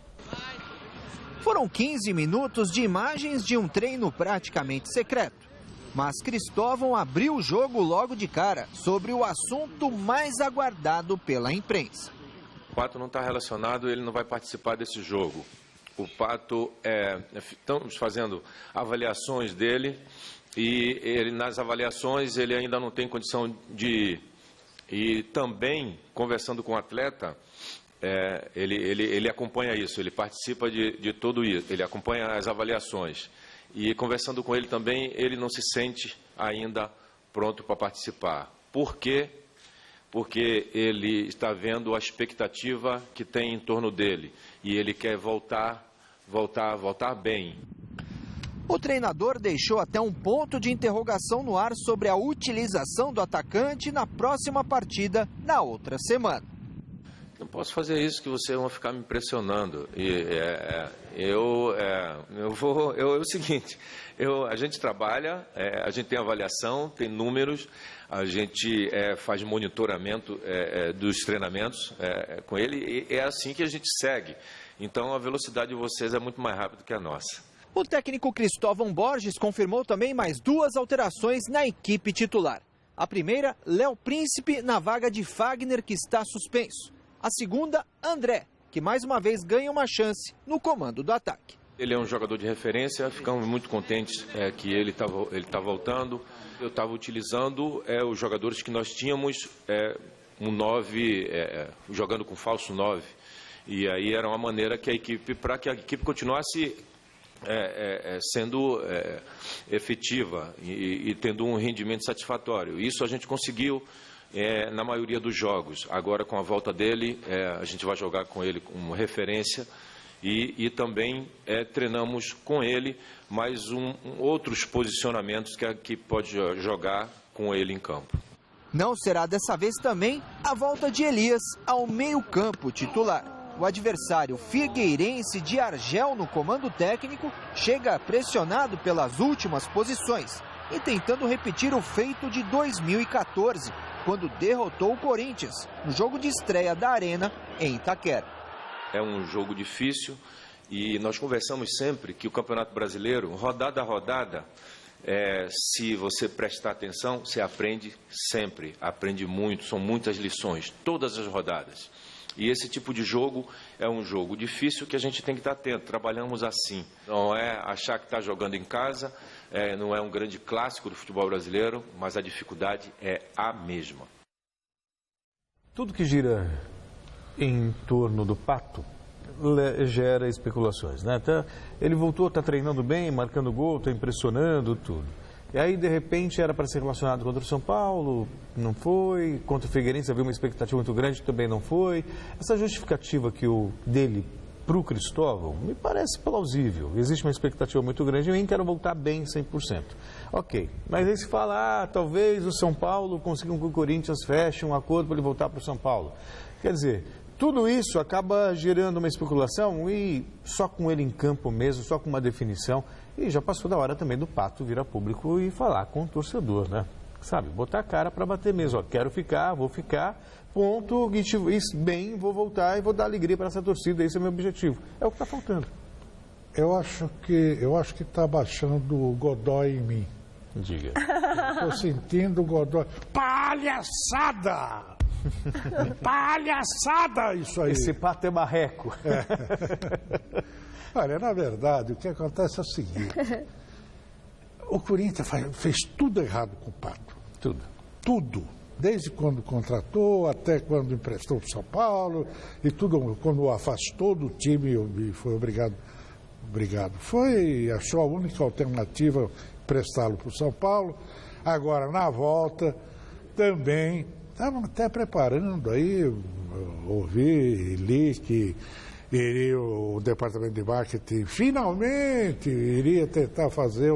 Foram 15 minutos de imagens de um treino praticamente secreto. Mas Cristóvão abriu o jogo logo de cara sobre o assunto mais aguardado pela imprensa. O Pato não está relacionado, ele não vai participar desse jogo. O Pato, estamos fazendo avaliações dele e nas avaliações ele ainda não tem condição de... E também, conversando com o atleta... ele acompanha isso, ele participa de tudo isso, ele acompanha as avaliações. E conversando com ele também, ele não se sente ainda pronto para participar. Por quê? Porque ele está vendo a expectativa que tem em torno dele. E ele quer voltar bem. O treinador deixou até um ponto de interrogação no ar sobre a utilização do atacante na próxima partida, na outra semana. Não posso fazer isso que vocês vão ficar me impressionando. É o seguinte, a gente trabalha, a gente tem avaliação, tem números, a gente faz monitoramento dos treinamentos com ele e é assim que a gente segue. Então a velocidade de vocês é muito mais rápida que a nossa. O técnico Cristóvão Borges confirmou também mais 2 alterações na equipe titular. A primeira, Léo Príncipe na vaga de Fagner, que está suspenso. A segunda, André, que mais uma vez ganha uma chance no comando do ataque. Ele é um jogador de referência, ficamos muito contentes que ele tá voltando. Eu estava utilizando os jogadores que nós tínhamos, um 9, jogando com falso 9. E aí era uma maneira para que a equipe continuasse sendo efetiva e tendo um rendimento satisfatório. Isso a gente conseguiu na maioria dos jogos. Agora, com a volta dele, a gente vai jogar com ele como referência e também treinamos com ele mais outros posicionamentos que a equipe pode jogar com ele em campo. Não será dessa vez também a volta de Elias ao meio-campo titular. O adversário Figueirense de Argel no comando técnico chega pressionado pelas últimas posições e tentando repetir o feito de 2014, quando derrotou o Corinthians no jogo de estreia da Arena em Itaquera. É um jogo difícil e nós conversamos sempre que o Campeonato Brasileiro, rodada a rodada, se você prestar atenção, você aprende sempre, aprende muito, são muitas lições, todas as rodadas. E esse tipo de jogo é um jogo difícil que a gente tem que estar atento, trabalhamos assim. Não é achar que está jogando em casa, não é um grande clássico do futebol brasileiro, mas a dificuldade é a mesma. Tudo que gira em torno do Pato gera especulações, né? Ele voltou, está treinando bem, marcando gol, está impressionando, tudo. E aí, de repente, era para ser relacionado contra o São Paulo, não foi. Contra o Figueirense havia uma expectativa muito grande, também não foi. Essa justificativa dele para o Cristóvão me parece plausível. Existe uma expectativa muito grande e eu nem quero voltar bem 100%. Ok, mas aí se fala, talvez o São Paulo consiga que o Corinthians feche um acordo para ele voltar para o São Paulo. Quer dizer, tudo isso acaba gerando uma especulação e só com ele em campo mesmo, só com uma definição. E já passou da hora também do Pato vir a público e falar com o torcedor, né? Sabe, botar a cara para bater mesmo. Ó, quero ficar, vou ficar, ponto, e bem, vou voltar e vou dar alegria para essa torcida. Esse é o meu objetivo. É o que está faltando. Eu acho que está baixando o Godoy em mim. Diga. Estou sentindo o Godoy. Palhaçada! Palhaçada isso aí! Esse Pato é marreco. Olha, na verdade, o que acontece é o seguinte. O Corinthians fez tudo errado com o Pato. Tudo. Tudo. Desde quando contratou, até quando emprestou para o São Paulo, e tudo, quando o afastou do time e foi obrigado. Achou a única alternativa emprestá-lo para o São Paulo. Agora, na volta, também, estavam até preparando aí, ouvi, li que o departamento de marketing finalmente iria tentar fazer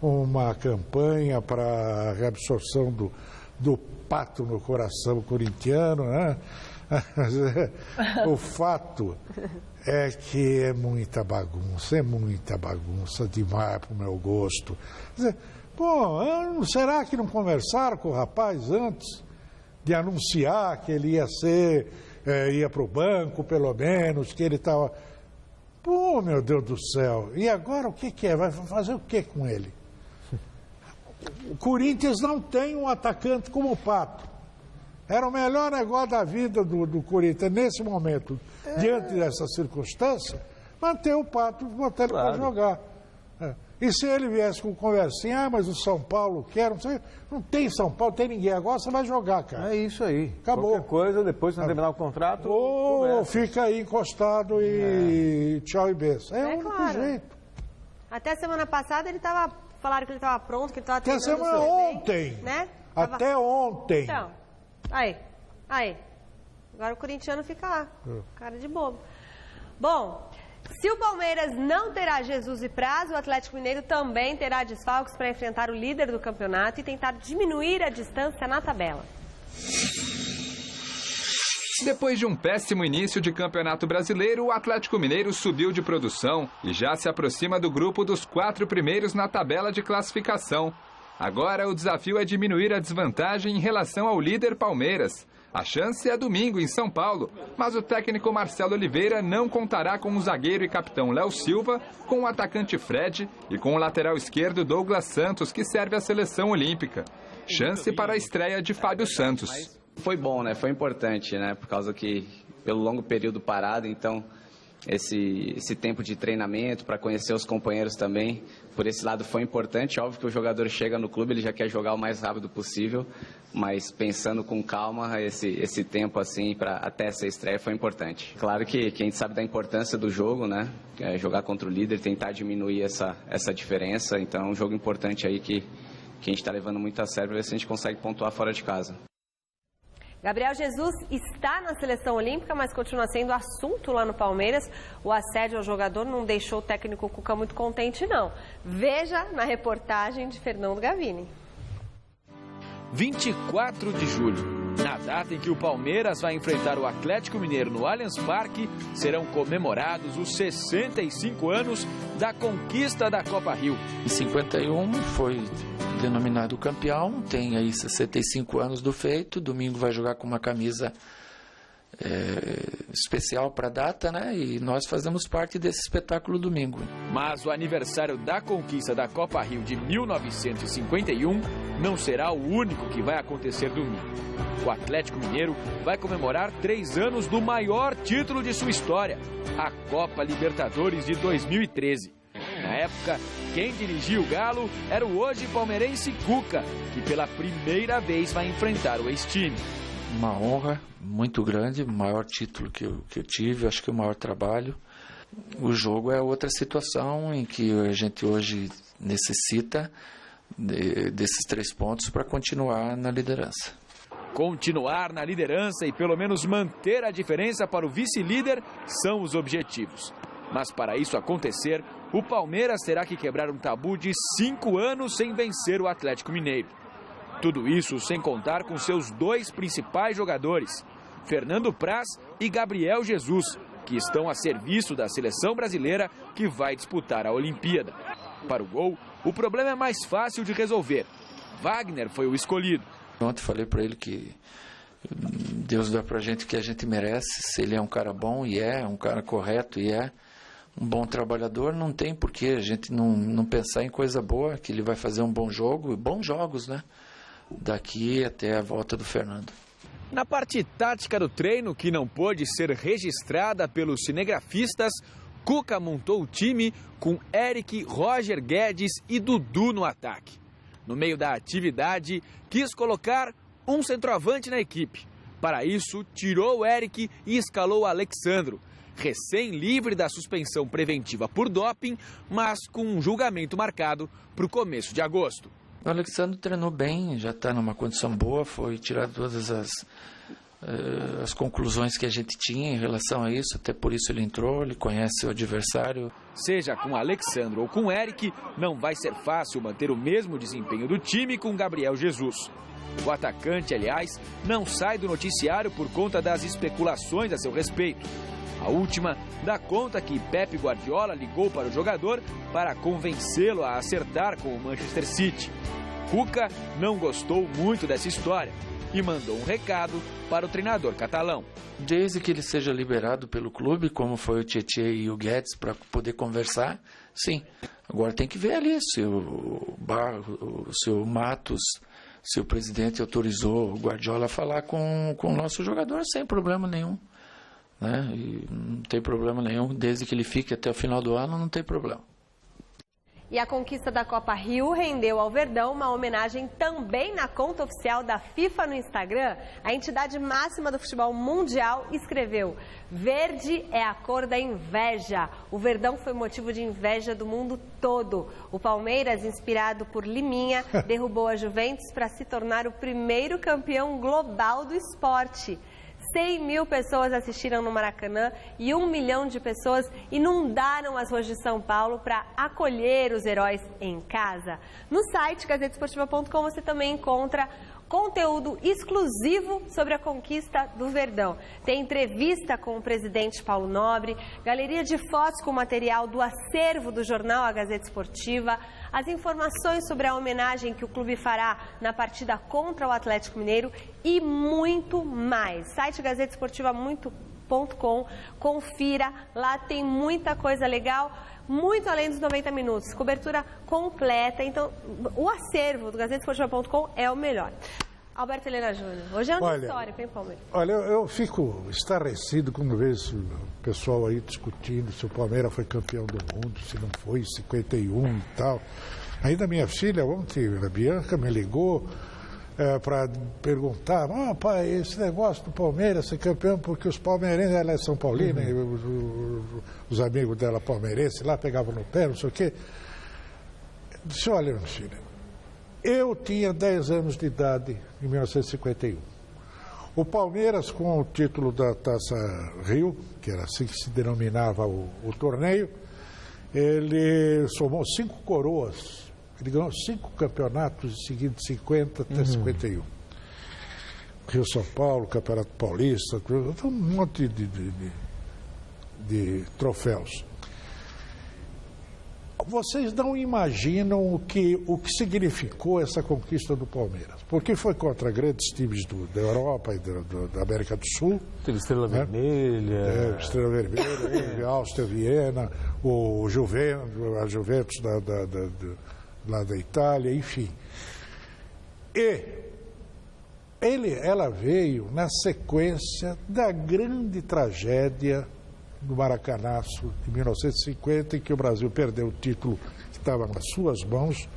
uma campanha para a reabsorção do Pato no coração corintiano, né? O fato é que é muita bagunça demais para o meu gosto. Será que não conversaram com o rapaz antes de anunciar que ele ia para o banco, pelo menos, que ele estava... meu Deus do céu, e agora o que é? Vai fazer o que com ele? O Corinthians não tem um atacante como o Pato. Era o melhor negócio da vida do Corinthians, nesse momento, diante dessa circunstância, manter o Pato, botar ele para jogar. E se ele viesse com conversinha, mas o São Paulo quer, não tem São Paulo, tem ninguém, agora você vai jogar, cara. É isso aí. Acabou. Qualquer coisa, depois, quando terminar o contrato... fica aí encostado e tchau e benção. É o único jeito. Até semana passada falaram que ele estava pronto, que ele estava treinando. Até semana ontem. Né? Até ontem. Então, aí. Agora o corintiano fica lá, cara de bobo. Bom, se o Palmeiras não terá Jesus e Praz, o Atlético Mineiro também terá desfalques para enfrentar o líder do campeonato e tentar diminuir a distância na tabela. Depois de um péssimo início de Campeonato Brasileiro, o Atlético Mineiro subiu de produção e já se aproxima do grupo dos 4 primeiros na tabela de classificação. Agora o desafio é diminuir a desvantagem em relação ao líder Palmeiras. A chance é domingo em São Paulo, mas o técnico Marcelo Oliveira não contará com o zagueiro e capitão Léo Silva, com o atacante Fred e com o lateral esquerdo Douglas Santos, que serve à seleção olímpica. Chance para a estreia de Fábio Santos. Foi bom, né? Foi importante, né? Por causa que, pelo longo período parado, então, esse tempo de treinamento para conhecer os companheiros também, por esse lado foi importante. Óbvio que o jogador chega no clube, ele já quer jogar o mais rápido possível, mas pensando com calma, esse tempo assim, até essa estreia foi importante. Claro que a gente sabe da importância do jogo, né? Jogar contra o líder, tentar diminuir essa diferença. Então, é um jogo importante aí que a gente está levando muito a sério para ver se a gente consegue pontuar fora de casa. Gabriel Jesus está na seleção olímpica, mas continua sendo assunto lá no Palmeiras. O assédio ao jogador não deixou o técnico Cuca muito contente, não. Veja na reportagem de Fernando Gavini. 24 de julho. Na data em que o Palmeiras vai enfrentar o Atlético Mineiro no Allianz Parque, serão comemorados os 65 anos da conquista da Copa Rio. Em 51 foi denominado campeão, tem aí 65 anos do feito, domingo vai jogar com uma camisa especial para a data, né? E nós fazemos parte desse espetáculo domingo. Mas o aniversário da conquista da Copa Rio de 1951 não será o único que vai acontecer domingo. O Atlético Mineiro vai comemorar 3 anos do maior título de sua história, a Copa Libertadores de 2013. Na época, quem dirigia o Galo era o hoje palmeirense Cuca, que pela primeira vez vai enfrentar o ex-time. Uma honra muito grande, o maior título que eu tive, acho que o maior trabalho. O jogo é outra situação em que a gente hoje necessita desses 3 pontos para continuar na liderança. Continuar na liderança e pelo menos manter a diferença para o vice-líder são os objetivos. Mas para isso acontecer, o Palmeiras terá que quebrar um tabu de 5 anos sem vencer o Atlético Mineiro. Tudo isso sem contar com seus 2 principais jogadores, Fernando Praz e Gabriel Jesus, que estão a serviço da seleção brasileira que vai disputar a Olimpíada. Para o gol, o problema é mais fácil de resolver. Wagner foi o escolhido. Ontem falei para ele que Deus dá para a gente o que a gente merece. Se ele é um cara bom, e é um cara correto, e é um bom trabalhador, não tem por que a gente não pensar em coisa boa, que ele vai fazer um bom jogo, e bons jogos, né? Daqui até a volta do Fernando. Na parte tática do treino, que não pôde ser registrada pelos cinegrafistas, Cuca montou o time com Eric, Roger Guedes e Dudu no ataque. No meio da atividade, quis colocar um centroavante na equipe. Para isso, tirou o Eric e escalou o Alexandro, recém-livre da suspensão preventiva por doping, mas com um julgamento marcado para o começo de agosto. O Alexandre treinou bem, já está numa condição boa, foi tirar todas as conclusões que a gente tinha em relação a isso, até por isso ele entrou, ele conhece o adversário. Seja com Alexandre ou com Eric, não vai ser fácil manter o mesmo desempenho do time com Gabriel Jesus. O atacante, aliás, não sai do noticiário por conta das especulações a seu respeito. A última dá conta que Pep Guardiola ligou para o jogador para convencê-lo a acertar com o Manchester City. Cuca não gostou muito dessa história e mandou um recado para o treinador catalão. Desde que ele seja liberado pelo clube, como foi o Tietê e o Guedes, para poder conversar, sim. Agora tem que ver ali se o Matos, se o presidente autorizou o Guardiola a falar com o nosso jogador sem problema nenhum. Né? E não tem problema nenhum, desde que ele fique até o final do ano, não tem problema. E a conquista da Copa Rio rendeu ao Verdão uma homenagem também na conta oficial da FIFA no Instagram. A entidade máxima do futebol mundial escreveu: verde é a cor da inveja. O Verdão foi motivo de inveja do mundo todo. O Palmeiras, inspirado por Liminha, derrubou a Juventus para se tornar o primeiro campeão global do esporte. 100 mil pessoas assistiram no Maracanã e 1 milhão de pessoas inundaram as ruas de São Paulo para acolher os heróis em casa. No site gazetesportiva.com você também encontra conteúdo exclusivo sobre a conquista do Verdão. Tem entrevista com o presidente Paulo Nobre, galeria de fotos com material do acervo do jornal A Gazeta Esportiva, as informações sobre a homenagem que o clube fará na partida contra o Atlético Mineiro e muito mais. Site gazetesportiva.com, confira, lá tem muita coisa legal, muito além dos 90 minutos, cobertura completa. Então, o acervo do gazetesportiva.com é o melhor. Alberto Helena Júnior, hoje é uma história, hein, Palmeiras? Olha, eu fico estarrecido quando vejo o pessoal aí discutindo se o Palmeiras foi campeão do mundo, se não foi, em 51 e tal. Ainda minha filha ontem, a Bianca, me ligou para perguntar: pai, esse negócio do Palmeiras ser campeão, porque os palmeirenses, ela é São Paulina, os amigos dela palmeirenses lá pegavam no pé, não sei o quê. Eu disse: olha, minha filha, eu tinha 10 anos de idade em 1951. O Palmeiras, com o título da Taça Rio, que era assim que se denominava o torneio, ele somou 5 coroas. Ele ganhou 5 campeonatos seguidos, 50 até 51. Rio São Paulo, Campeonato Paulista, um monte de troféus. Vocês não imaginam o que significou essa conquista do Palmeiras. Porque foi contra grandes times da Europa e da América do Sul. Teve Estrela Vermelha. Estrela Vermelha, Áustria, Viena, a Juventus lá da Itália, enfim. E ela veio na sequência da grande tragédia do Maracanaço, em 1950, em que o Brasil perdeu o título que estava nas suas mãos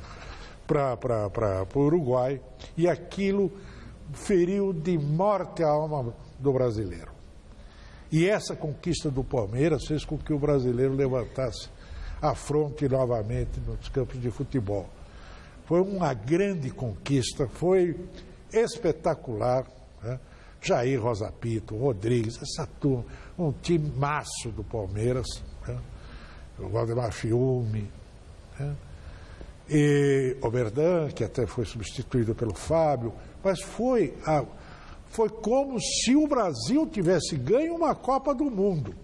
para o Uruguai, e aquilo feriu de morte a alma do brasileiro. E essa conquista do Palmeiras fez com que o brasileiro levantasse a fronte novamente nos campos de futebol. Foi uma grande conquista, foi espetacular, né? Jair Rosa Pinto, Rodrigues, essa turma, um time maço do Palmeiras, né? O Valdemar Fiume, né? E o Verdun, que até foi substituído pelo Fábio, mas foi como se o Brasil tivesse ganho uma Copa do Mundo.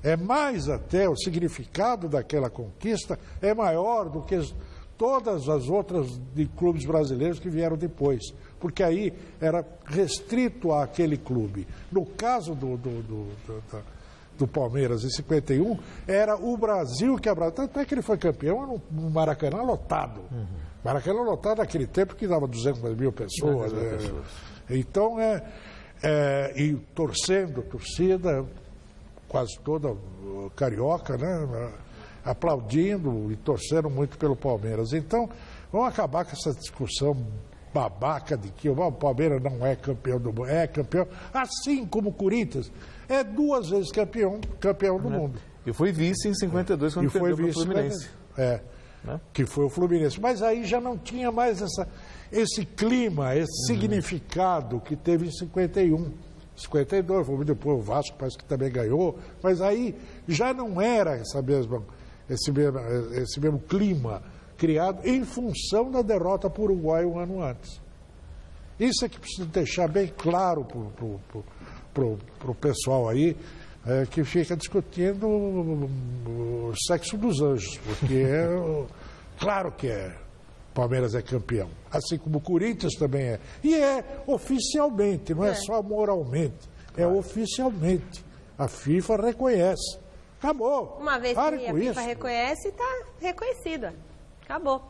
É mais até, o significado daquela conquista é maior do que todas as outras de clubes brasileiros que vieram depois, porque aí era restrito àquele clube. No caso do Palmeiras em 51, era o Brasil que abraçou. Tanto é que ele foi campeão no Maracanã lotado. Maracanã lotado naquele tempo que dava 200 mil pessoas. Então, e torcida quase toda carioca, né? Aplaudindo e torcendo muito pelo Palmeiras. Então, vamos acabar com essa discussão babaca de que o Palmeiras não é campeão do mundo. É campeão, assim como o Corinthians. É 2 vezes campeão do mundo. E foi vice em 52 quando perdeu para o Fluminense. Que foi o Fluminense. Mas aí já não tinha mais esse clima, esse significado que teve em 51. 52, foi depois o Vasco parece que também ganhou, mas aí já não era esse mesmo clima criado em função da derrota para o Uruguai um ano antes. Isso é que precisa deixar bem claro para o pessoal aí que fica discutindo o sexo dos anjos, porque claro que Palmeiras é campeão, assim como o Corinthians também é. E é oficialmente, não é só moralmente, é oficialmente. A FIFA reconhece. Acabou. Uma vez que a FIFA reconhece, está reconhecida. Acabou.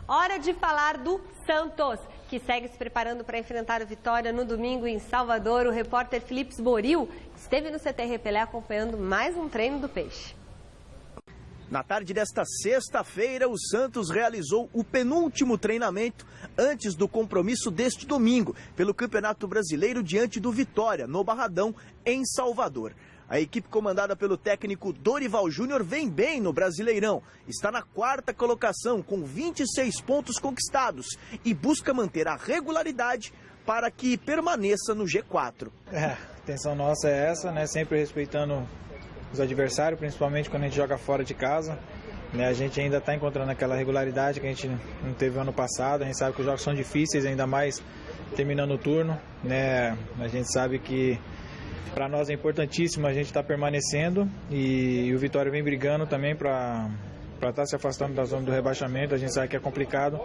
Hora de falar do Santos, que segue se preparando para enfrentar o Vitória no domingo em Salvador. O repórter Felipe Boril esteve no CT Repelé acompanhando mais um treino do Peixe. Na tarde desta sexta-feira, o Santos realizou o penúltimo treinamento antes do compromisso deste domingo pelo Campeonato Brasileiro diante do Vitória, no Barradão, em Salvador. A equipe comandada pelo técnico Dorival Júnior vem bem no Brasileirão. Está na 4ª colocação com 26 pontos conquistados e busca manter a regularidade para que permaneça no G4. A intenção nossa é essa, né? Sempre respeitando os adversários, principalmente quando a gente joga fora de casa. A gente ainda está encontrando aquela regularidade que a gente não teve ano passado. A gente sabe que os jogos são difíceis, ainda mais terminando o turno. A gente sabe que para nós é importantíssimo a gente estar permanecendo e o Vitória vem brigando também para estar se afastando da zona do rebaixamento. A gente sabe que é complicado,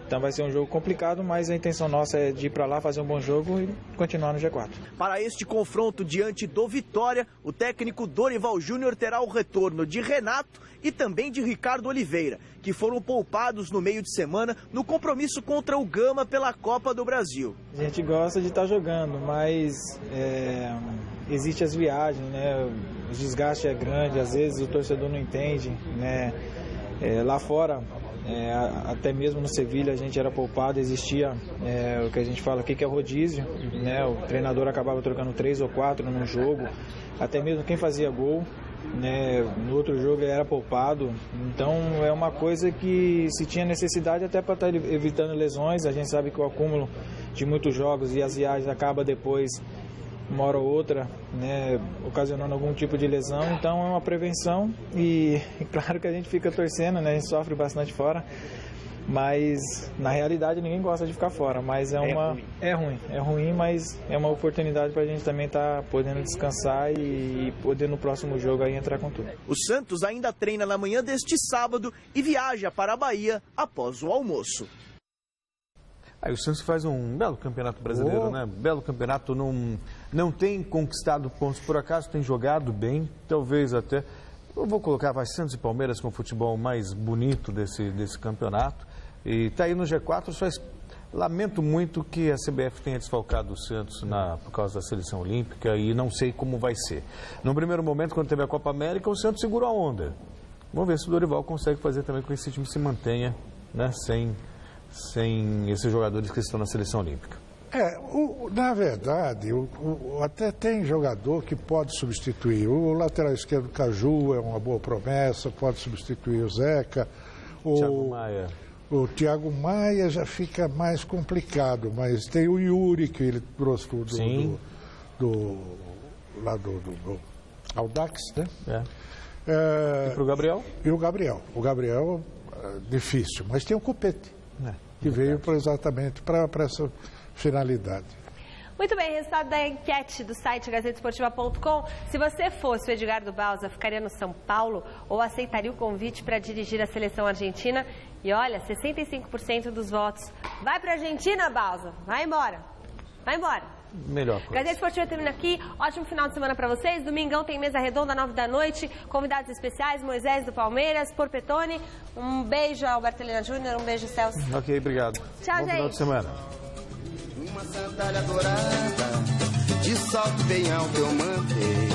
então vai ser um jogo complicado, mas a intenção nossa é de ir para lá, fazer um bom jogo e continuar no G4. Para este confronto diante do Vitória, o técnico Dorival Júnior terá o retorno de Renato e também de Ricardo Oliveira, que foram poupados no meio de semana no compromisso contra o Gama pela Copa do Brasil. A gente gosta de estar jogando, mas existe as viagens, né? O desgaste é grande, às vezes o torcedor não entende, né? Lá fora, até mesmo no Sevilha a gente era poupado, existia o que a gente fala aqui que é rodízio, né? O treinador acabava trocando 3 ou 4 num jogo, até mesmo quem fazia gol, né? No outro jogo ele era poupado. Então é uma coisa que se tinha necessidade até para estar evitando lesões. A gente sabe que o acúmulo de muitos jogos e as viagens acaba depois, uma hora ou outra, né, ocasionando algum tipo de lesão. Então é uma prevenção e claro que a gente fica torcendo, né, a gente sofre bastante fora, mas na realidade ninguém gosta de ficar fora, mas é ruim, mas é uma oportunidade para a gente também estar podendo descansar e poder no próximo jogo aí entrar com tudo. O Santos ainda treina na manhã deste sábado e viaja para a Bahia após o almoço. O Santos faz um belo campeonato brasileiro, né? Belo campeonato, não tem conquistado pontos por acaso, tem jogado bem, talvez até. Eu vou colocar, vai Santos e Palmeiras com o futebol mais bonito desse campeonato. E está aí no G4, só lamento muito que a CBF tenha desfalcado o Santos por causa da seleção olímpica e não sei como vai ser. No primeiro momento, quando teve a Copa América, o Santos segurou a onda. Vamos ver se o Dorival consegue fazer também com que esse time se mantenha, né, sem esses jogadores que estão na seleção olímpica. Na verdade, até tem jogador que pode substituir. O lateral esquerdo Caju é uma boa promessa, pode substituir o Zeca. Thiago Maia. O Thiago Maia já fica mais complicado, mas tem o Yuri, que ele trouxe do Audax, né? E para o Gabriel? E o Gabriel. O Gabriel difícil, mas tem o Copete, que veio exatamente para essa finalidade. Muito bem, resultado da enquete do site gazetesportiva.com. Se você fosse o Edgardo Bauza, ficaria no São Paulo ou aceitaria o convite para dirigir a seleção argentina? E olha, 65% dos votos. Vai para a Argentina, Bauza? Vai embora. Vai embora. Melhor coisa. Gazeta Esportiva termina aqui. Ótimo final de semana para vocês. Domingão tem mesa redonda, 9 da noite. Convidados especiais, Moisés do Palmeiras, Porpetone. Um beijo ao Bertolina Júnior, um beijo, Celso. Ok, obrigado. Tchau, Bom gente. final de semana. Uma sandália dourada, de salto bem alto eu mandei.